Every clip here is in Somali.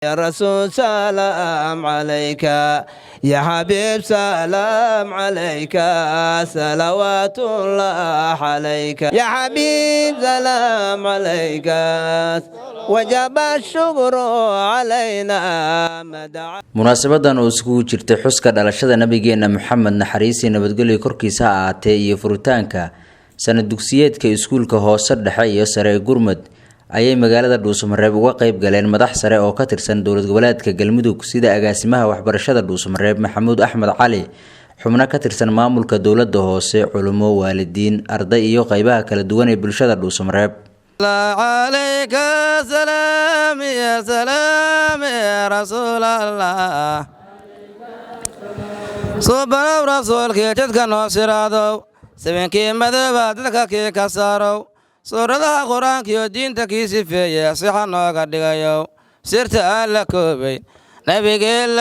يا رسول سلام عليك يا حبيب سلام عليك صلوات الله عليك يا حبيب سلام عليك وجب الشكر علينا munaasabadan oo isugu jirtay xuska dhalashada nabigeena Maxamed naxariis iyo nabadgelyo korkiisa ahaatee iyo furitaanka sanad dugsiyeedka iskuulka hoose dhexe iyo sare Gurmad ayay magaalada Dhuusamareeb uga qayb galeen madax sare oo ka tirsan dowlad goboleedka Galmudug sida agaasimaha waxbarashada Dhuusamareeb Maxamuud Axmed Cali xubno ka tirsan maamulka dowladda hoose culimo waalidiin arday iyo qaybaha kala duwan ee bulshada Dhuusamareeb عليك سلام يا رسول الله صبر رسولك جدك نصرادو سبنكي مذهب دلك كسارو سورة قرآن كيو دين تكيسي فيه صحنا قدقايو سرت أهلكوبي نبي قيل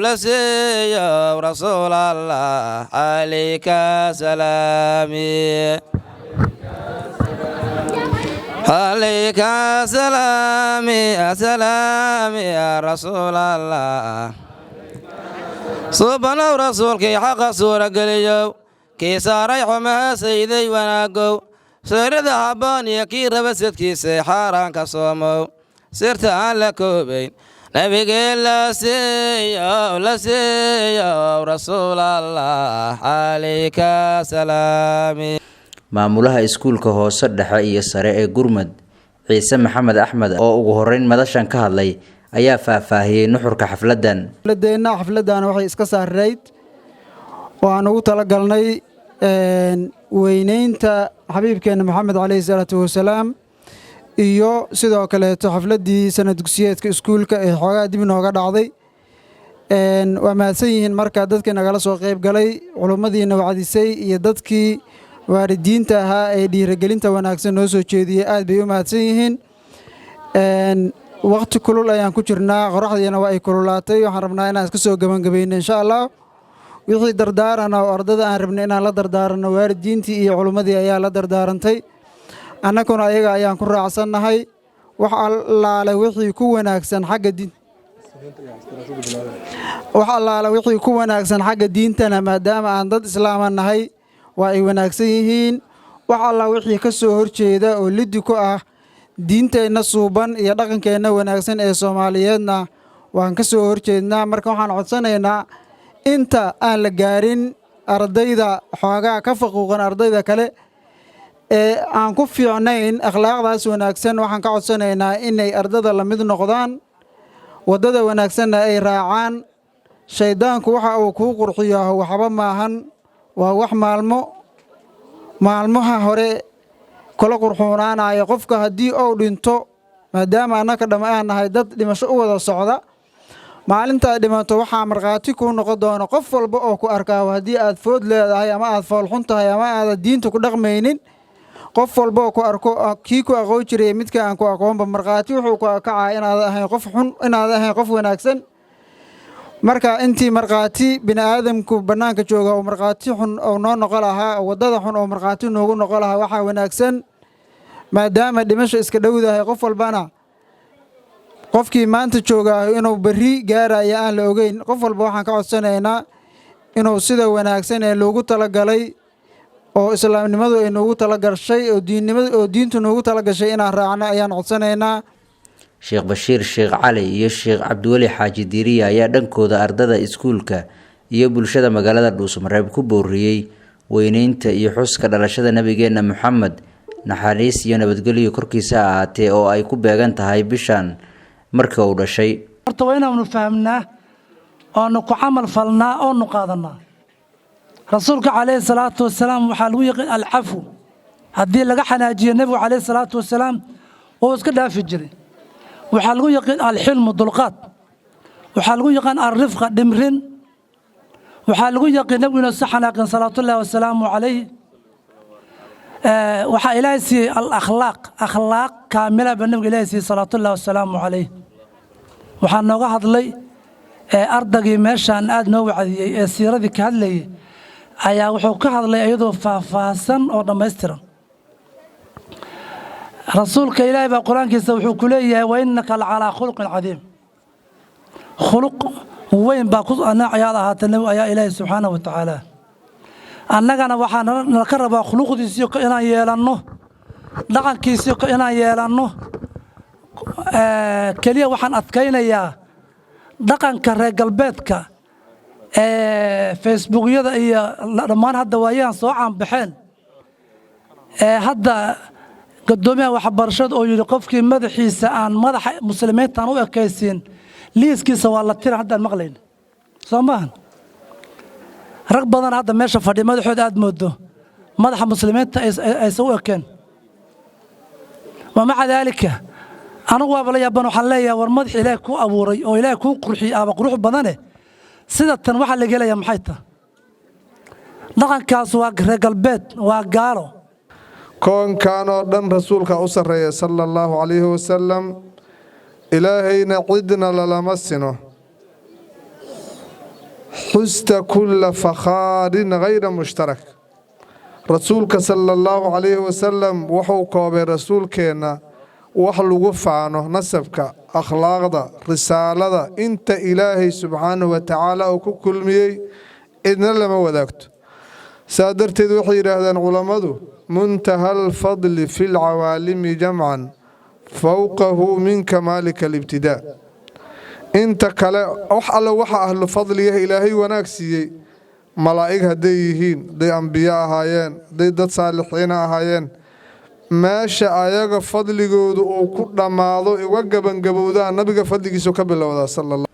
لسيو رسول الله عليك سلامي عليك سلامي يا رسول الله صبنا ورسولك حق سورة قليو كي ساري حما سيدي وناقو سير ذهبان يكي ربست كي سيحاران كصومو سرت أهلكوبين نبي قيل لسيو رسول الله عليك سلامي maamulaha iskuulka hoose dhexe iyo sare ee Gurmad Ciise Maxamed Axmed oo ugu horeyn madashan ka hadlay ayaa faahfaahiyay nuxurka xafladan. xafladan waxay iska saareyd oo aan ugu talagalnay weyneynta xabiibkeena Maxamed Cali salaatu wasalaam iyo sidoo kale xafladii sanad dugsiyeedka iskuulka ee xogaa dib inooga dhacday waa mahadsan yihiin marka dadkii nagala soo qayb galay culimadiina wacdisay iyo dadkii waalidiinta ahaa ee dhiirigelinta wanaagsan noo soo jeediyay aad bay u mahadsan yihiin waqti kulul ayaan ku jirnaa qoraxdiina waa ay kululaatay waxaan rabnaa inaan iska soo gabagabayno insha Allah wixii dardaarana oo ardada aan rabnay inaan la dardaarano waalidiintii iyo culimadii ayaa la dardaarantay annaguna ayaga ayaan ku raacsanahay wax allaale wixii ku wanaagsan xagga diintana maadaama aan dad islaam nahay waa ay wanaagsan yihiin wax alla wixii ka soo horjeeda oo liddi ku ah diinteena suuban iyo dhaqankeena wanaagsan ee Soomaaliyeedna waan ka soo horjeednaa marka waxaan codsanaynaa inta aan la gaarin ardayda xoogaa ka faquuqan ardayda kale ee aan ku fiicnayn akhlaaqdaas wanaagsan waxaan ka codsanaynaa inay ardada la mid noqdaan wadada wanaagsanna ay raacaan shaydaanku waxa uu ku qurxiyo waxba maahan waa wax maalmaha hore kala qurxoonaanaya qofka hadii uu dhinto maadaama annaka dhamaanahay dad dhimasho u wada socda maalinta dhimanto waxa marqaati ku noqon doona qof walba oo ku arkaa hadii aad food leedahay ama aad fool xun tahay ama aad diinta ku dhaqmaynin qof walba oo ku arko kii ku aqoon jiray midka aan ku aqoonba marqaati wuxuu ku kacaa inaad ahayn qof xun inaad ahayn qof wanaagsan marka intii marqaati bini'aadamku banaanka jooga oo marqaati xun oo noo noqon lahaa wadada xun oo marqaati noogu noqon lahaa waxa wanaagsan maadaama dhimasho iska dhowdahay qof walbana qofkii maanta jooga inuu bari gaarayo aan la ogeyn qof walba waxaan ka codsanaynaa inuu sida wanaagsan ee loogu talagalay oo islaamnimadu ay noogu talagashay oo diintu noogu talagashay inaan raacno ayaan codsanaynaa Sheekh Bashiir Sheekh Cali iyo Sheekh Cabdiwali Xaaji Diiriya ayaa dhankooda ardada iskuulka iyo bulshada magaalada Dhuusamareeb ku booriyay weyneynta iyo xuska dhalashada nabigeena Maxamed naxariis iyo nabadgelyo korkiisa ahaatee oo ay ku beegan tahay bishan markii uu dhashay. horta waa inaanu fahamnaa oo ku camal falnaa oo nu qaadanaa rasuulka Cali salaatu wasalaam waxa lagu yaqaan al-afu hadii laga xanaajiyo nabiga Cali salaatu wasalaam oo iska dhaafi jiray waxaa lagu yaqaan al-hilm dulqaad waxaa lagu yaqaan ar-rifqa dhimrin waxaa lagu yaqaan nabiyuna saxanaaqan salaatullaahi wasalaamu calayhi waxaa ilaahay siiyey al-akhlaaq kaamila baa nabiga ilaahay siiyey salaatullaahi wasalaamu calayhi waxaa nooga hadlay ardaygii meeshaan aad noo wacdiyey ee siiradii ka hadlayay ayaa wuxuu ka hadlay iyadoo faahfaahsan oo dhammaystiran rasuulka ilaahay baa quraankiisa wuxuu ku leeyahay wa innaka la'ala khuluqin cadiim khuluq weyn baa ku anaacayaad ahaatay ayaa ilaahay subxaanahu wa tacaala annagana waxaan ka rabaa khuluqdiisa inaan yeelanno dhaqankiisa inaan yeelanno kaliya waxaan adkaynayaa dhaqanka reer galbeedka facebookyada iyo dhammaan hadda waayaan soo caanbaxeen hadda gudoomiyaha waxbarashada oo yidhi qofkii madaxiisa aan madaxa muslimiinta aan u ekaysiin liiskiisa waa la tira haddaan maqlayn soo maahan rag badan hadda meesha fadhiya madaxooda aad moodo madaxa muslimiinta aysan u ekeen ومع ذلك أنا وابلا يبان وحلا يا ورمض إلى كو أبوري أو إلى كو قرحي أو قروح بدنه سيدة تنوح اللي جل يا محيطة نقن كاس واقرق البيت وقارو كون كانوا دم رسولك أسر صلى الله عليه وسلم إلهينا عدنا للمسنه حست كل فخار غير مشترك رسولك صلى الله عليه وسلم وحو كوبي رسولكينا وحلو فعنه نسبك أخلاق رسالة انت إلهي سبحانه وتعالى وكل مي إذن لما وذاكت سادرت وحي رهدان علماء منتهى الفضل في العوالم جمعا فوقه من كمالك الابتداء انت كلا وحلا وحا أهل فضله إلهي وناكسي ملائكة هديهين دي أنبياء هايين دي داد صالحين هايين ماشا آياغا فضل قودو وكل ماضو إوقبا قبودا نبيغا فضل قيسو كبلا ودا صلى الله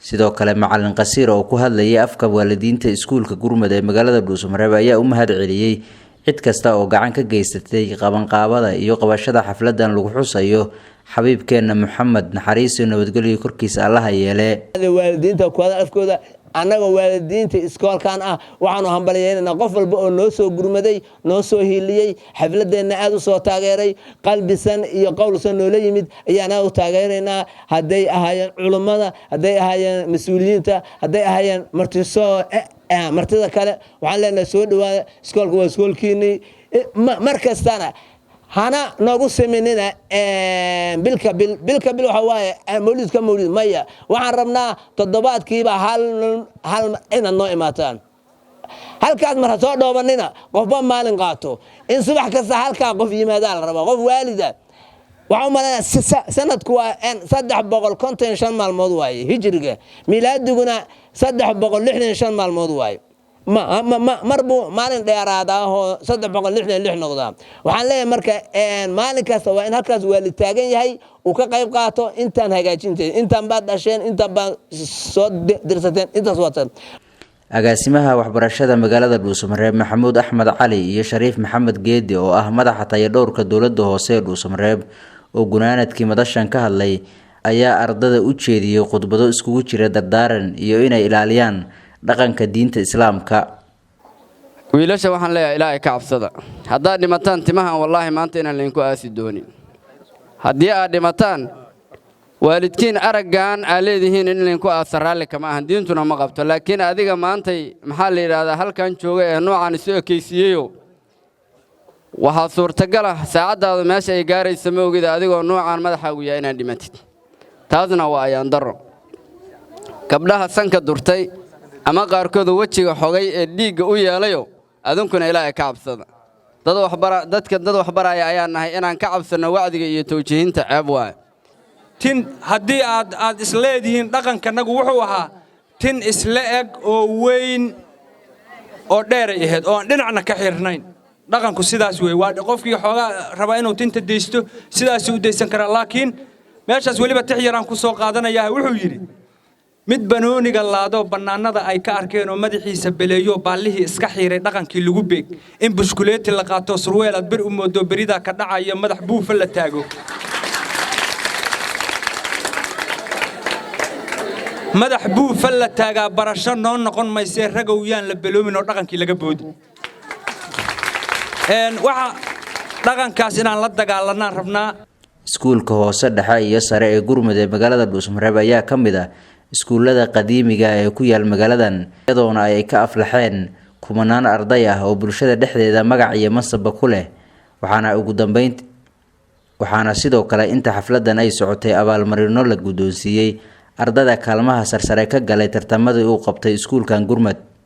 sidoo kale macallin qasiir oo ku hadlayay afka waalidiinta iskuulka gurmada ee magaalada Dhuusamareeb ayaa u mahad celiyay cid kasta oo gacan ka geysatay qabanqaabada iyo qabashada xafladan lagu xusayo xabiibkeena Maxamed naxariis iyo nabadgelyo korkiisa Allah yeelay waalidiinta ku hada afkooda annaga waalidiinta iskoolkan ah waxaanu hambalyeynaa qof walba oo noo soo gurmaday noo soo hiiliyay xafladeena aad u soo taageeray qalbisan iyo qowlsan noola yimid ayaana u taageeraynaa haday ahaayeen culimada haday ahaayeen mas'uuliyiinta haday ahaayeen martida kale waxaan leenahay soo dhawaada iskoolka waa iskoolkiini markastana hana noogu sameynina bilka bil waxa waaye mawlidka mawlid maya waxaan rabnaa toddobaadkiiba hal ina noo imaataan halkaas mar soo dhoobanina qofba maalin qaato in subax kasta halka qof yimaada la rabo qof waalida waxa malana sanadku waa 355 maalmood waaye hijriga milaadiguna 365 maalmood waaye marbu maalin dheeraad ah oo 366 noqda waxaan leeyahay marka maalin kasta waa in halkaas waalid taagan yahay uu ka qayb qaato intaan hagaajinteen intaan baad dhasheen intaan baad soo dirsateen intaas waatan agaasimaha waxbarashada magaalada Dhuusamareeb Maxamuud Axmed Cali iyo Shariif Maxamed Geedi oo ah madaxa tayadhowrka dawladda hoose ee Dhuusamareeb oo gunaanadkii madashan ka hadlay ayaa ardada u jeediyay khudbado iskugu jira dardaaran iyo inay ilaaliyaan dhaqanka diinta islaamka wiilasha waxaan leeyahay ilaahay ka cabsada haddaad dhimataan timahan wallaahi maanta inaan idinku aasi doonin haddii aad dhimataan waalidkiin araggaan aad leedihiin in idinku aasa raalli kama ahan diintuna ma qabto laakiin adiga maantay maxaa la yidhaahdaa halkan jooga ee noocaan isu ekaysiiyeyo waxaa suurtagal ah saacaddaadu meesha ay gaaraysa ma ogida adigoo noocaan madaxaagu yahay inaad dhimatid taasna waa ayaan darro gabdhaha sanka durtay ama qaarkood wajiga xogay ee dhiigga u yeelayo adunkuna ilaahay ka cabsada dad waxbaraya ayaa nahay inaan ka cabsano wacdiga iyo tawjiihinta ceeb waa tin haddii aad isleedihiin dhaqankanagu wuxuu ahaa tin isla eg oo weyn oo dheer ay ahayd oo dhinacna ka xirnayn dhaqanku sidaas weey waa qofkii xoogaa raba inuu tinta deysto sidaas uu deysan kara laakiin meeshaas waliba tixyaraan ku soo qaadanayaa wuxuu yiri mid banooniga laado banaanada ay ka arkeen oo madaxiisa beleeyo baalihii iska xiiray dhaqankii lagu beeg in bushkuleeti la qaato surweel aad bir u moodo berida ka dhacayo madax buufa la taago madax buufa la taagaa barasho noo noqon maysee ragow yaan la beloomin oo dhaqankii laga boodi waxa dhaqankaas inaan la dagaalanaan rabnaa iskuulka hoose dhexe iyo sare ee gurmada ee magaalada Dhuusamareeb ayaa ka mid ah iskuulada qadiimiga ee ku yaal magaaladan iyadoona ay ka aflaxeen kumanaan arday ah oo bulshada dhexdeeda magac iyo masab ku leh waxaana ugu dambeyn waxaana sidoo kale inta xafladan ay socotay abaalmarino la guddoonsiiyey ardada kaalmaha sarsare ka galay tartamadii uu qabtay iskuulkan Gurmad.